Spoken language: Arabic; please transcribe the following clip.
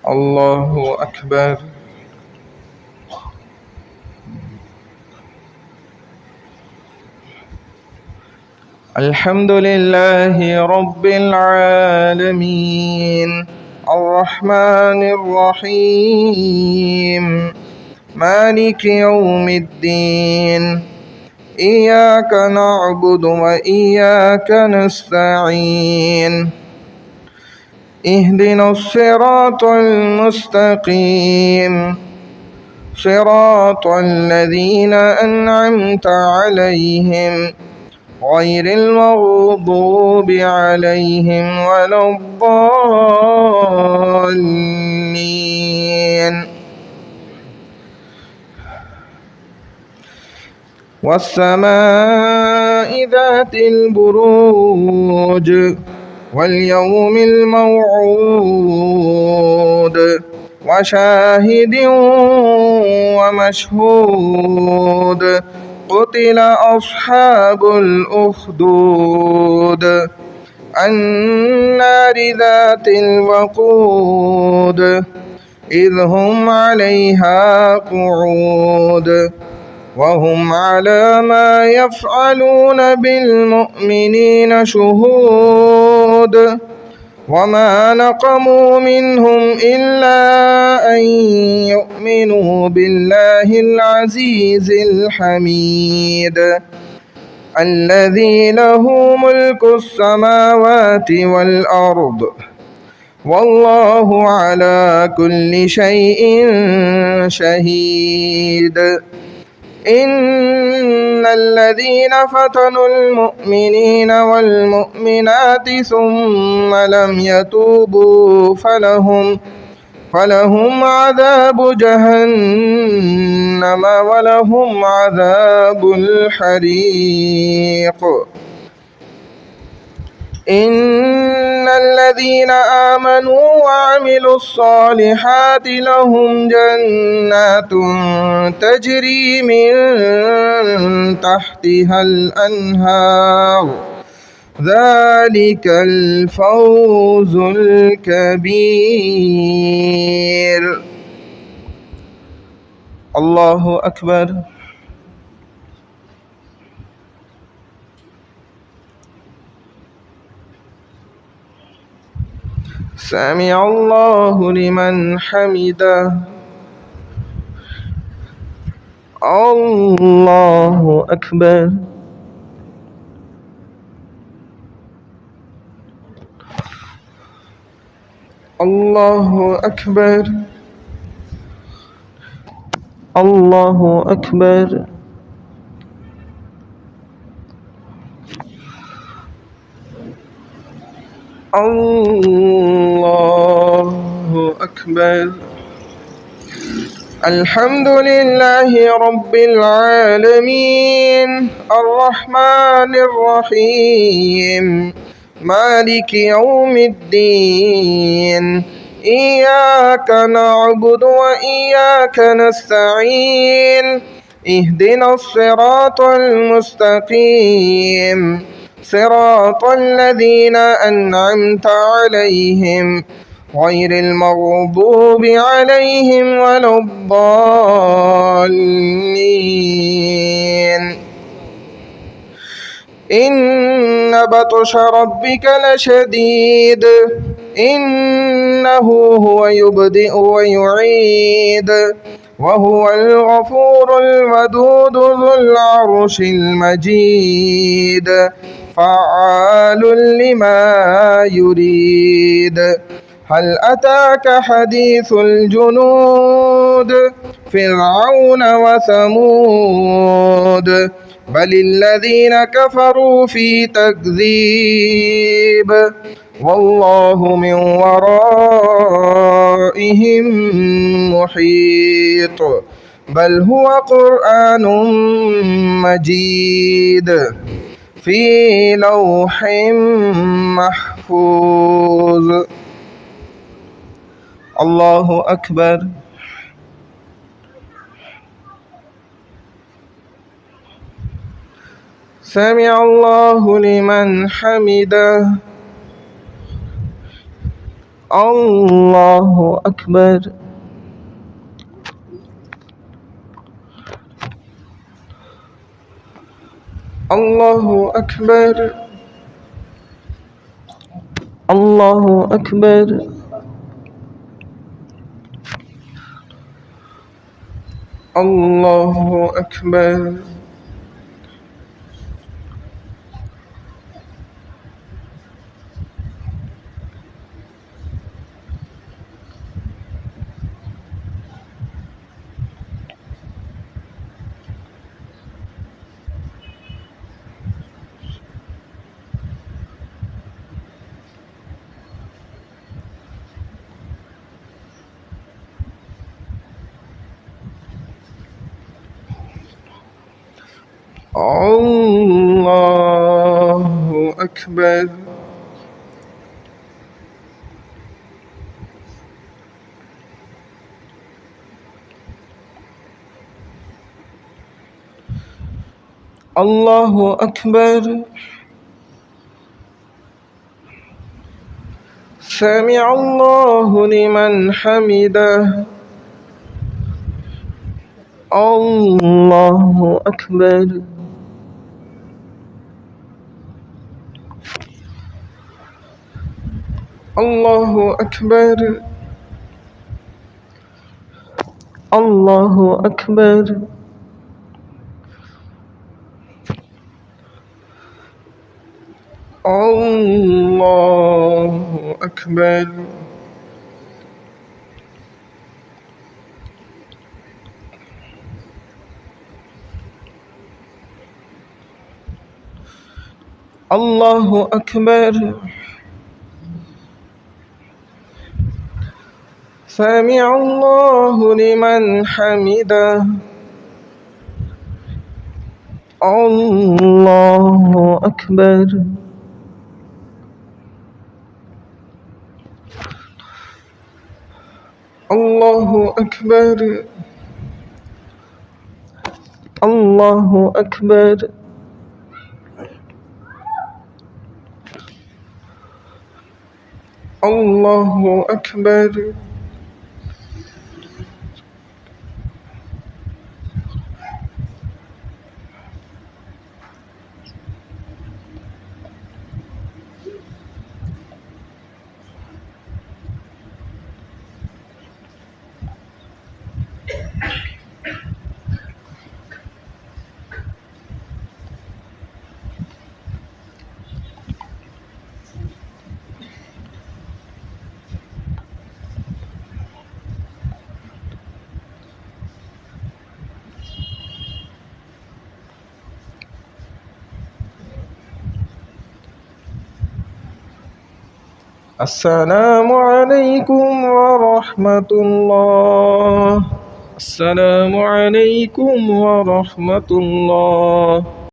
الله أكبر. الحمد لله رب العالمين الرحمن الرحيم مالك يوم الدين إياك نعبد وإياك نستعين اهدنا الصراط المستقيم صراط الذين أنعمت عليهم غير المغضوب عليهم ولا الضالين. والسماء ذات البروج واليوم الموعود وشاهد ومشهود قتل أصحاب الأخدود النار ذات الوقود إذ هم عليها قعود وهم على ما يفعلون بالمؤمنين شهود وما نقموا منهم إلا أن يؤمنوا بالله العزيز الحميد الذي له ملك السماوات والأرض والله على كل شيء شهيد. إن الذين فتنوا المؤمنين والمؤمنات ثم لم يتوبوا فلهم عذاب جهنم ولهم عذاب الحريق. إن الذين آمنوا وعملوا الصالحات لهم جنات تجري من تحتها الأنهار ذلك الفوز الكبير. الله أكبر. سمع الله لمن حمده. الله أكبر. الله أكبر. الله أكبر. الله أكبر. الحمد لله رب العالمين الرحمن الرحيم مالك يوم الدين إياك نعبد وإياك نستعين اهدنا الصراط المستقيم صراط الذين أنعمت عليهم غير المغضوب عليهم ولا الضالين. إن بطش ربك لشديد إنه هو يبدئ ويعيد وهو الغفور الودود ذو العرش المجيد فعال لما يريد. هل أتاك حديث الجنود فرعون وثمود بل الذين كفروا في تكذيب والله من ورائهم محيط بل هو قرآن مجيد في لوح محفوظ. الله أكبر. سمع الله لمن حمده. الله أكبر. الله أكبر. الله أكبر. الله أكبر. الله أكبر. الله أكبر. سمع الله لمن حمده. الله أكبر. الله أكبر. الله أكبر. الله أكبر. الله أكبر. سمع الله لمن حمده. الله أكبر. الله أكبر. الله أكبر. الله أكبر. السلام عليكم ورحمة الله. السلام عليكم ورحمة الله.